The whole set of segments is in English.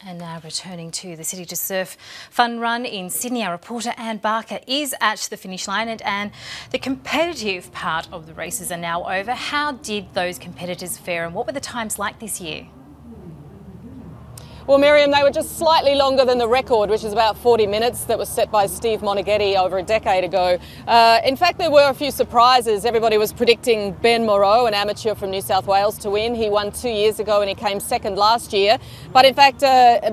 And now returning to the City to Surf fun run in Sydney, our reporter Anne Barker is at the finish line. And Anne, the competitive part of the races are now over. How did those competitors fare and what were the times like this year? Well, Miriam, they were just slightly longer than the record, which is about 40 minutes, that was set by Steve Monaghetti over a decade ago. In fact, there were a few surprises. Everybody was predicting Ben Moreau, an amateur from New South Wales, to win. He won 2 years ago and he came second last year. But in fact,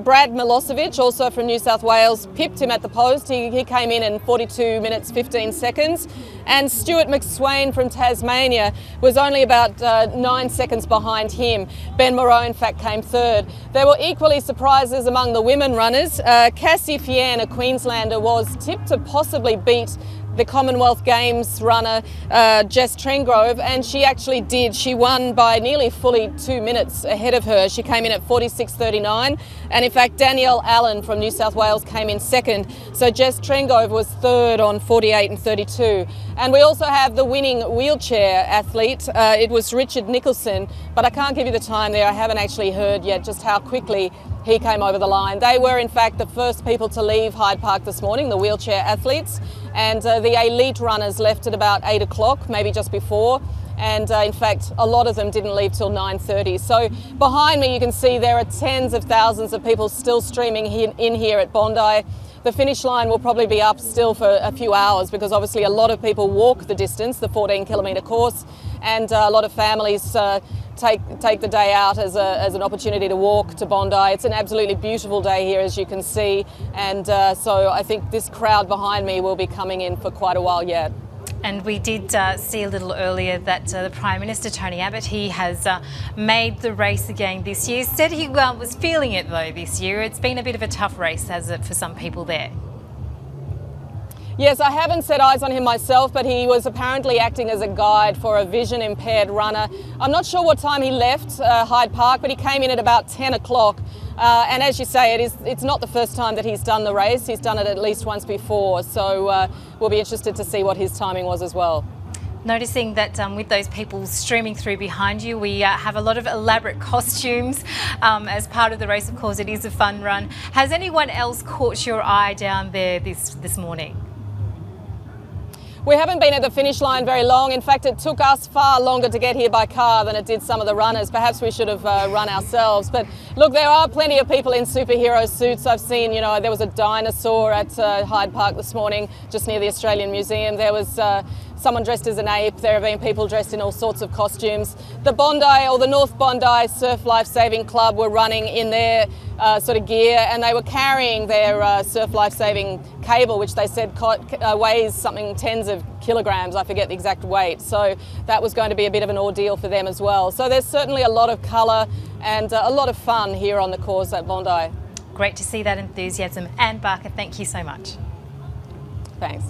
Brad Milosevic, also from New South Wales, pipped him at the post. He came in 42 minutes 15 seconds. And Stuart McSwain from Tasmania was only about 9 seconds behind him. Ben Moreau, in fact, came third. There were equally surprises among the women runners. Cassie Fienne, a Queenslander, was tipped to possibly beat the Commonwealth Games runner Jess Trengrove, and she actually did. She won by nearly fully 2 minutes ahead of her. She came in at 46.39, and in fact Danielle Allen from New South Wales came in second. So Jess Trengrove was third on 48.32. And we also have the winning wheelchair athlete. It was Richard Nicholson, but I can't give you the time there. I haven't actually heard yet just how quickly he came over the line. They were in fact the first people to leave Hyde Park this morning, the wheelchair athletes, and the elite runners left at about 8 o'clock, maybe just before. And in fact, a lot of them didn't leave till 9:30. So behind me you can see there are tens of thousands of people still streaming in here at Bondi. The finish line will probably be up still for a few hours because obviously a lot of people walk the distance, the 14-kilometre course, and a lot of families take the day out as an opportunity to walk to Bondi. It's an absolutely beautiful day here, as you can see, and so I think this crowd behind me will be coming in for quite a while yet. And we did see a little earlier that the Prime Minister, Tony Abbott, he has made the race again this year. Said he was feeling it though this year. It's been a bit of a tough race, has it, for some people there? Yes, I haven't set eyes on him myself, but he was apparently acting as a guide for a vision impaired runner. I'm not sure what time he left Hyde Park, but he came in at about 10 o'clock. And as you say, it's not the first time that he's done the race. He's done it at least once before. So we'll be interested to see what his timing was as well. Noticing that with those people streaming through behind you, we have a lot of elaborate costumes as part of the race. Of course, it is a fun run. Has anyone else caught your eye down there this morning? We haven't been at the finish line very long. In fact, it took us far longer to get here by car than it did some of the runners. Perhaps we should have run ourselves. But look, there are plenty of people in superhero suits. I've seen, you know, there was a dinosaur at Hyde Park this morning, just near the Australian Museum. There was someone dressed as an ape. There have been people dressed in all sorts of costumes. The Bondi, or the North Bondi Surf Life Saving Club, were running in their sort of gear, and they were carrying their surf life saving cable, which they said weighs something tens of kilograms. I forget the exact weight. So that was going to be a bit of an ordeal for them as well. So there's certainly a lot of colour and a lot of fun here on the course at Bondi. Great to see that enthusiasm. Anne Barker, thank you so much. Thanks.